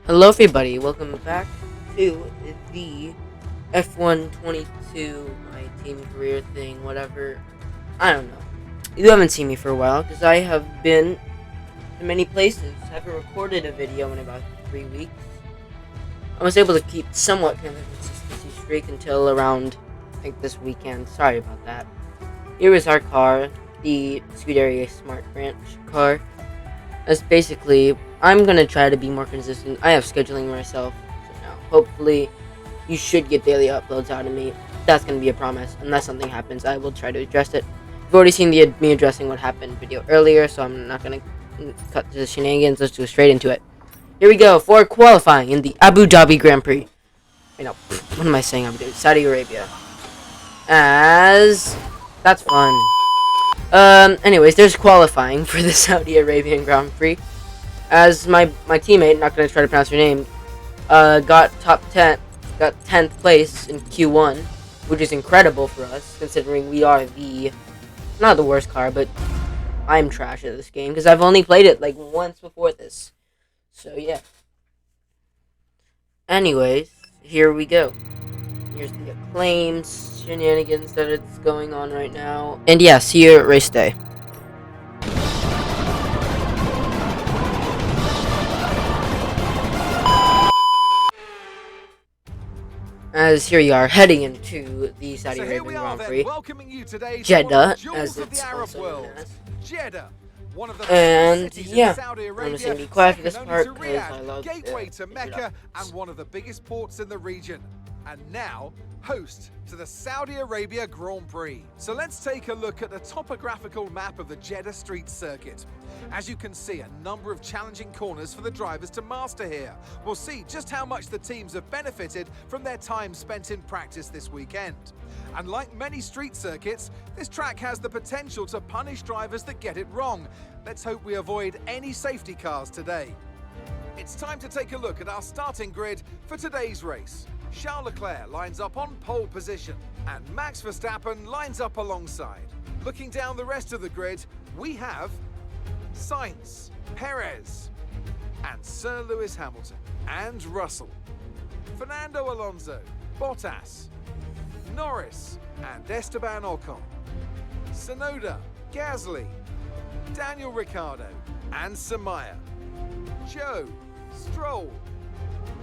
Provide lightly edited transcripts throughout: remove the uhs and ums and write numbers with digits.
Hello everybody, welcome back to the F1 22, my team career thing, whatever. I don't know. You haven't seen me for a while because I have been to many places. I haven't recorded a video in about 3 weeks. I was able to keep somewhat kind of a consistency streak until around, I think, this weekend. Sorry about that. Here is our car, the Saudi Arabian Smart Branch car. That's basically, I'm gonna try to be more consistent. I have scheduling myself, so now hopefully you should get daily uploads out of me. That's gonna be a promise. Unless something happens, I will try to address it. You've already seen me addressing what happened video earlier, so I'm not gonna cut to the shenanigans. Let's go straight into it. Here we go for qualifying in the Abu Dhabi Grand Prix. Wait, no, what am I saying? I'm doing Saudi Arabia. As that's fun. Anyways, there's qualifying for the Saudi Arabian Grand Prix. As my teammate, not gonna try to pronounce her name, got got 10th place in Q1, which is incredible for us, considering we are not the worst car, but I'm trash at this game, because I've only played it, like, once before this. So, yeah. Anyways, here we go. Here's the acclaims, shenanigans that it's going on right now. And yeah, see you at race day. As here we are heading into the Saudi Arabian Grand Prix, Jeddah, as it's also known as. Jeddah. One of the And cities yeah, in Saudi I'm Arabia, just gonna be quiet for this second part only to because I Riyadh, love gateway to Mecca and one of the biggest ports in the region, and now host to the Saudi Arabia Grand Prix. So let's take a look at the topographical map of the Jeddah Street Circuit. As you can see, a number of challenging corners for the drivers to master here. We'll see just how much the teams have benefited from their time spent in practice this weekend. And like many street circuits, this track has the potential to punish drivers that get it wrong. Let's hope we avoid any safety cars today. It's time to take a look at our starting grid for today's race. Charles Leclerc lines up on pole position, and Max Verstappen lines up alongside. Looking down the rest of the grid, we have Sainz, Perez, and Sir Lewis Hamilton, and Russell, Fernando Alonso, Bottas, Norris, and Esteban Ocon, Tsunoda, Gasly, Daniel Ricciardo, and Samaya, Joe, Stroll,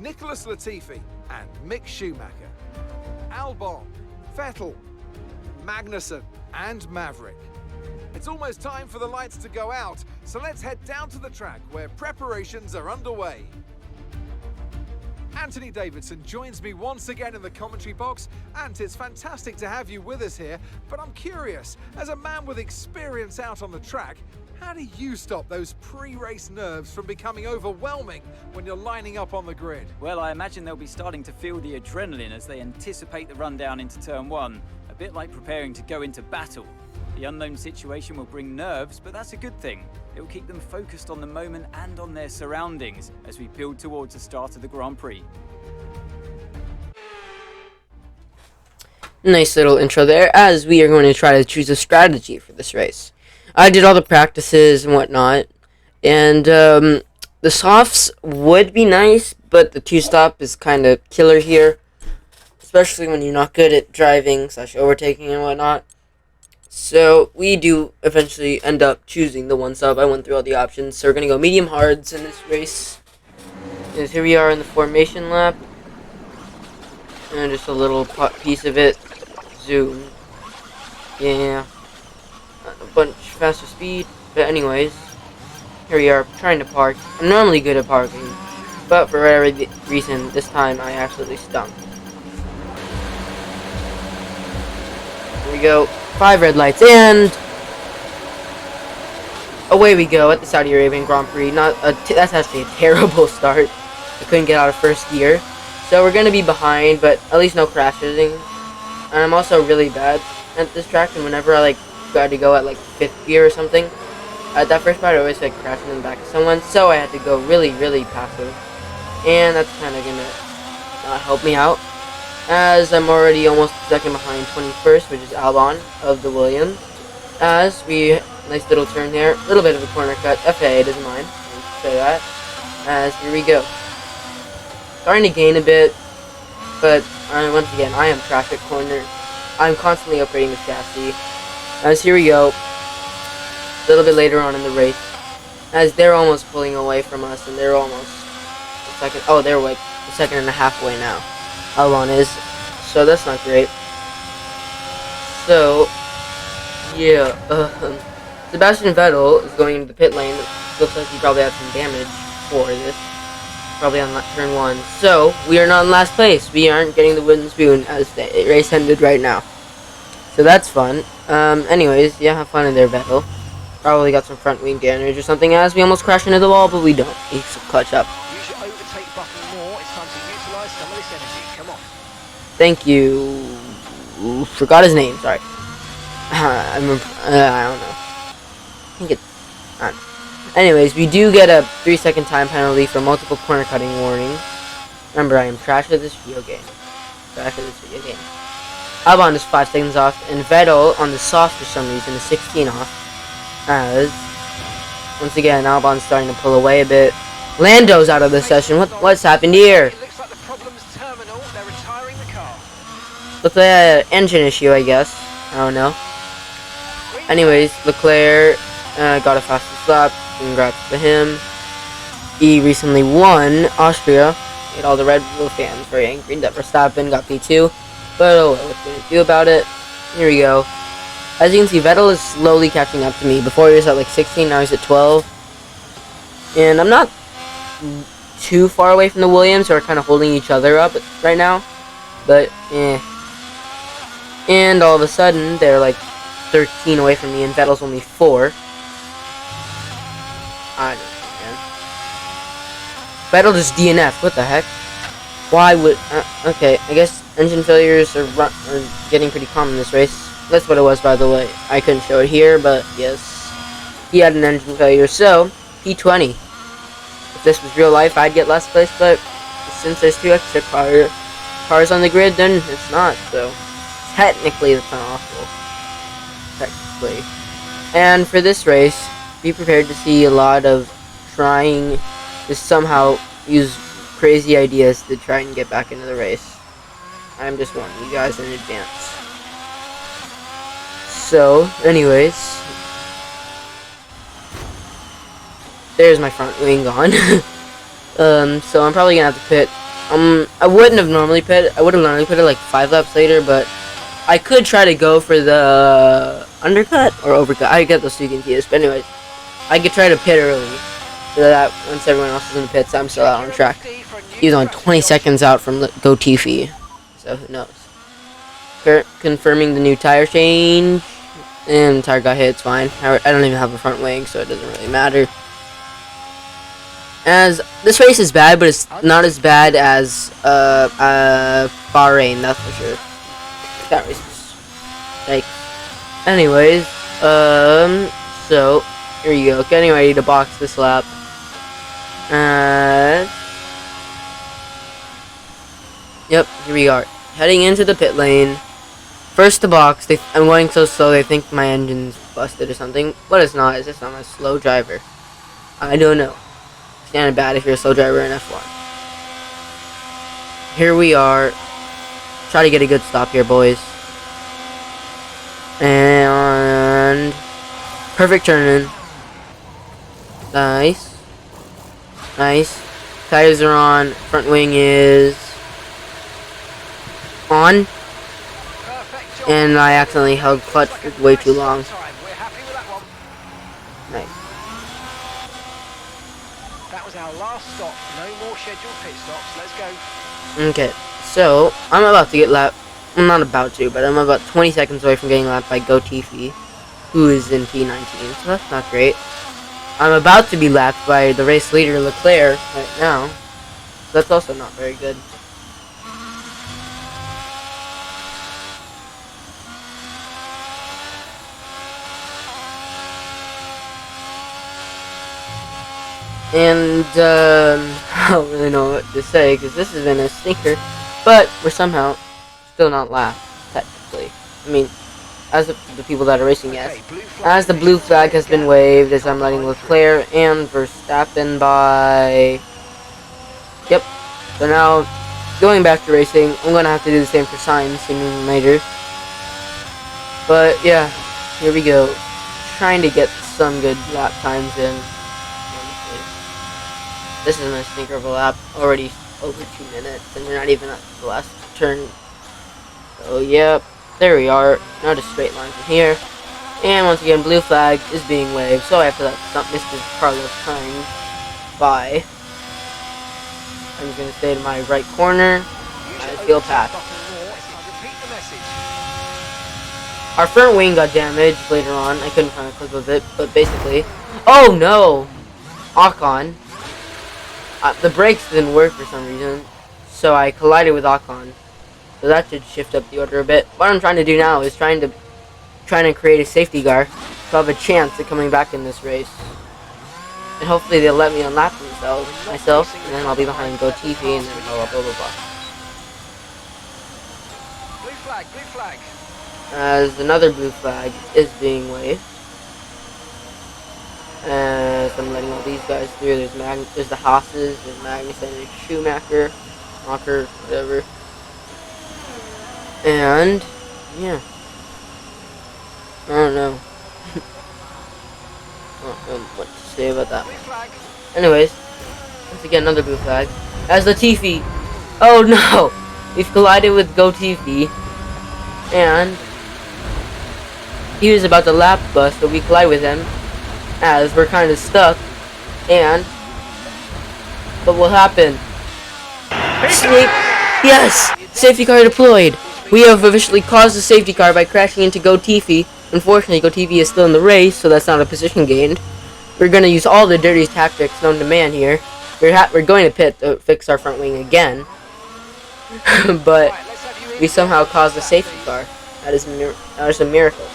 Nicholas Latifi, and Mick Schumacher, Albon, Vettel, Magnussen, and Maverick. It's almost time for the lights to go out, so let's head down to the track where preparations are underway. Anthony Davidson joins me once again in the commentary box, and it's fantastic to have you with us here, but I'm curious, as a man with experience out on the track, how do you stop those pre-race nerves from becoming overwhelming when you're lining up on the grid? Well, I imagine they'll be starting to feel the adrenaline as they anticipate the rundown into turn one, a bit like preparing to go into battle. The unknown situation will bring nerves, but that's a good thing. It will keep them focused on the moment and on their surroundings as we build towards the start of the Grand Prix. Nice little intro there, as we are going to try to choose a strategy for this race. I did all the practices and whatnot, and the softs would be nice, but the two-stop is kind of killer here, especially when you're not good at driving / overtaking and whatnot. So we do eventually end up choosing the one-stop. I went through all the options, so we're going to go medium hards in this race. And here we are in the formation lap, and just a little piece of it. Zoom. Yeah. A bunch faster speed. But anyways, here we are trying to park. I'm normally good at parking, but for whatever reason, this time I absolutely stunk. Here we go. 5 red lights, and away we go at the Saudi Arabian Grand Prix. That's actually a terrible start. I couldn't get out of first gear, so we're gonna be behind, but at least no crashes. And I'm also really bad at this track, and whenever I got to go at 5th gear or something, at that first part I always crashing in the back of someone, so I had to go really, really passive, and that's kind of gonna help me out, as I'm already almost second behind 21st, which is Albon of the Williams. As we, nice little turn there, a little bit of a corner cut, FA doesn't mind, say that, as here we go. Starting to gain a bit, but once again, I am trash at corner. I'm constantly upgrading the chassis. As here we go, a little bit later on in the race, as they're almost pulling away from us, and they're almost a second. Oh, they're like a second and a half away now. Albon is, so that's not great. So, yeah, Sebastian Vettel is going into the pit lane. Looks like he probably had some damage for this. Probably on turn 1. So, we are not in last place. We aren't getting the wooden spoon as the race ended right now. So that's fun. Anyways, yeah, have fun in there, Vettel. Probably got some front wing damage or something as we almost crash into the wall, but we don't. We clutch up. Use your overtake button more. It's time to utilize some of this energy. Come on. Thank you. Forgot his name, sorry. I don't know. I think it's... I don't know. Anyways, we do get a 3-second time penalty for multiple corner cutting warnings. Remember, I am trash at this video game. Albon is 5 seconds off, and Vettel on the soft for some reason is 16 off. As, once again, Albon's starting to pull away a bit. Lando's out of the session. What's happened here? It looks like the problem's terminal. They're retiring the car. Looks like an engine issue, I guess. I don't know. Anyways, Leclerc got a fastest lap. Congrats to him. He recently won Austria. Made all the Red Bull fans very angry that Verstappen got P2. But oh well, what's going to do about it? Here we go. As you can see, Vettel is slowly catching up to me. Before he was at like 16, now he's at 12. And I'm not too far away from the Williams, who are kind of holding each other up right now. But, And all of a sudden, they're like 13 away from me, and Vettel's only 4. I don't know, man. Vettel just DNF. What the heck? Why would... okay, I guess engine failures are getting pretty common in this race. That's what it was, by the way. I couldn't show it here, but yes. He had an engine failure, so P20. If this was real life, I'd get last place, but since there's 2 extra cars on the grid, then it's not, so... Technically, that's not awful. Technically. And for this race, be prepared to see a lot of trying to somehow use crazy ideas to try and get back into the race. I'm just warning you guys in advance. So, anyways. There's my front wing gone. So I'm probably gonna have to pit. I wouldn't have normally pit. I would have normally pitted like 5 laps later, but I could try to go for the undercut or overcut. I get those 2 confused, but anyways, I could try to pit early so that once everyone else is in the pits, I'm still out on track. He's on 20 seconds out from Gotifi, so who knows. Confirming the new tire change, and the tire got hit. It's fine. I don't even have a front wing, so it doesn't really matter. As this race is bad, but it's not as bad as Bahrain, that's for sure. That race was like, anyways, so here you go, getting ready to box this lap. Yep, here we are, heading into the pit lane. First to box. I'm going so slow they think my engine's busted or something, but it's not. It's just I'm a slow driver. I don't know. It's kind of bad if you're a slow driver in F1. Here we are. Try to get a good stop here, boys. And perfect turn in. Nice. Nice. Tires are on. Front wing is on. And I accidentally held clutch for way too long. Nice. That was our last stop. No more scheduled pit stops. Let's go. Okay. So, I'm about to get lapped. I'm not about to, but I'm about 20 seconds away from getting lapped by Gotifi, who is in P19, so that's not great. I'm about to be lapped by the race leader, Leclerc, right now. So that's also not very good. And, I don't really know what to say, because this has been a stinker. But we're somehow still not last, technically. I mean, as the people that are racing, yes. As the blue flag has been waved, as I'm letting Leclerc and Verstappen by... Yep, So now, going back to racing, I'm gonna have to do the same for signs sooner than later. But yeah, here we go. Trying to get some good lap times in. This is my stinker of a lap. Already over 2 minutes, and we're not even at the last turn. So yep, there we are. Now just straight line from here. And once again, blue flag is being waved, so I have to let Mr. Carlos Sainz by. I'm just gonna stay in my right corner. I feel path. Our front wing got damaged later on. I couldn't find a clip of it, but basically, oh no, Ocon. The brakes didn't work for some reason, so I collided with Ocon. So that should shift up the order a bit. What I'm trying to do now is trying to create a safety car so I have a chance at coming back in this race. And hopefully they'll let me unlap myself, and then I'll be behind GoTV, and then blah blah blah blah blah. Blue flag, blue flag. As another blue flag is being waved. As I'm letting all these guys through. There's the Haas's, there's Magnus and Schumacher, Walker, whatever. And yeah. I don't know. I don't know what to say about that. Anyways, once again, another blue flag. As Latifi. Oh no! We've collided with GoTV. And he was about to lap bust, but we collide with him. As we're kind of stuck. And what will happen? Yes! Safety car deployed! We have officially caused a safety car by crashing into GoTV. Unfortunately, GoTV is still in the race, so that's not a position gained. We're going to use all the dirty tactics known to man here. We're going to pit to fix our front wing again. But we somehow caused a safety car. That is a miracle.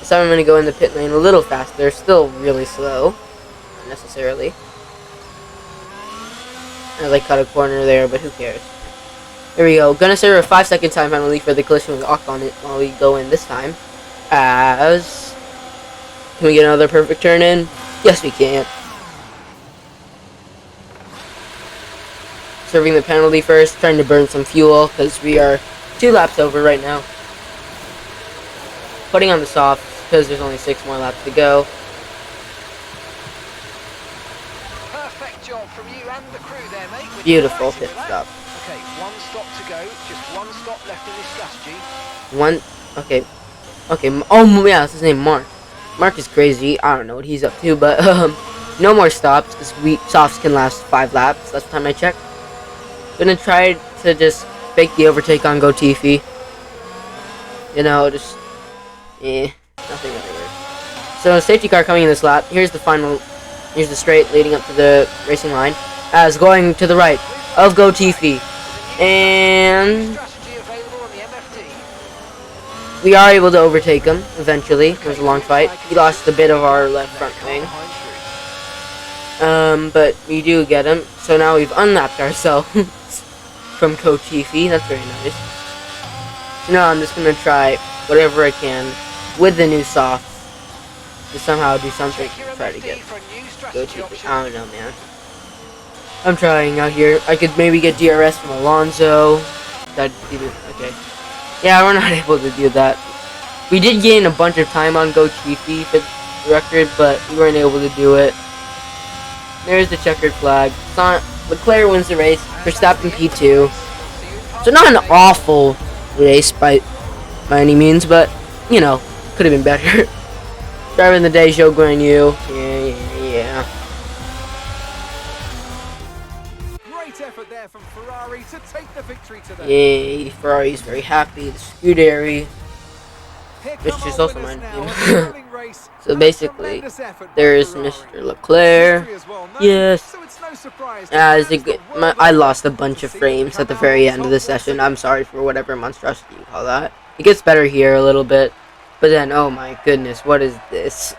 So I'm going to go in the pit lane a little faster. Still really slow. Not necessarily. As I cut a corner there, but who cares. Here we go. Gonna serve a 5-second time penalty for the collision with Ocon while we go in this time. As... Can we get another perfect turn in? Yes, we can. Serving the penalty first. Trying to burn some fuel because we are 2 laps over right now. Putting on the softs because there's only 6 more laps to go. Perfect job from you and the crew there, mate. Beautiful pit stop. Okay, 1 stop to go. Just 1 stop left in this strategy. Okay. Oh yeah, that's his name, Mark. Mark is crazy. I don't know what he's up to, but no more stops because softs can last 5 laps. Last time I checked. Gonna try to just fake the overtake on GoTV. You know, just nothing really works. So safety car coming in this lap. Here's the straight leading up to the racing line. As going to the right of GoTV. And we are able to overtake him eventually. It was a long fight. He lost a bit of our left front wing. But we do get him. So now we've unlapped ourselves from GoTV. That's very nice. So now I'm just going to try whatever I can with the new softs to somehow do something to try to get GoTV. I don't know, man. I'm trying out here. I could maybe get DRS from Alonso. Okay. Yeah, we're not able to do that. We did gain a bunch of time on GoTV for the record, but we weren't able to do it. There's the checkered flag. Leclerc wins the race. Verstappen P2. So not an awful race by any means, but, you know, could have been better. Driving the day, Zhou Guan Yu. Yeah. Great effort there from Ferrari to take the victory today. Yay, Ferrari's very happy. The Scuderia, which is also mine. So basically, there's Mr. Leclerc. Yes. I lost a bunch of frames at the very end of the session. I'm sorry for whatever monstrosity you call that. It gets better here a little bit. But then, oh my goodness, what is this?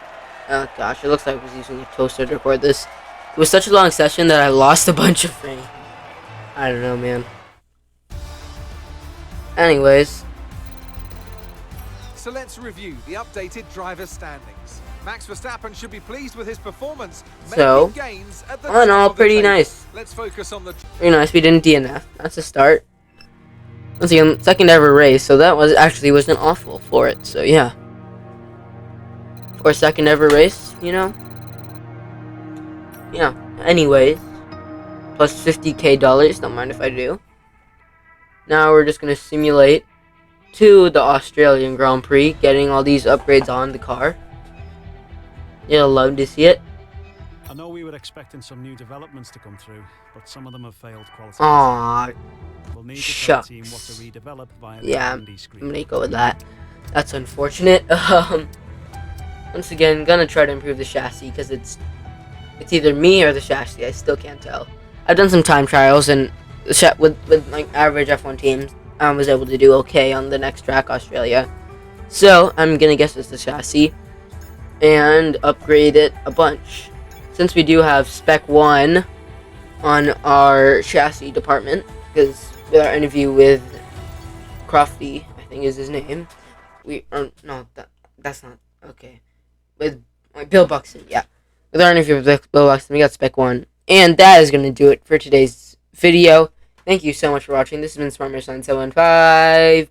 Oh gosh, it looks like I was using a toaster to record this. It was such a long session that I lost a bunch of frames. I don't know, man. Anyways. So let's review the updated driver standings. Max Verstappen should be pleased with his performance. So, gains at the all in all, pretty nice. Let's focus on the... Very nice, we didn't DNF. That's a start. Once again, second ever race, so that wasn't awful for it, so yeah. For a second ever race, you know? Yeah, anyways. Plus $50K, don't mind if I do. Now we're just gonna simulate to the Australian Grand Prix, getting all these upgrades on the car. You'll love to see it. I know we were expecting some new developments to come through, but some of them have failed quality. Aww, We'll need to tell the team what to shucks. redevelop via the Yeah, R&D I'm screen. gonna go with that. That's unfortunate. Once again, gonna try to improve the chassis because it's either me or the chassis. I still can't tell. I've done some time trials and with like average F1 teams, I was able to do okay on the next track, Australia. So I'm gonna guess it's the chassis and upgrade it a bunch. Since we do have Spec 1 on our chassis department, because with our interview with Crofty, I think is his name, we are no, that's not okay. With Bill Buxton, yeah. With our interview with Bill Buxton, we got Spec 1. And that is going to do it for today's video. Thank you so much for watching. This has been SmartMash975. Bye.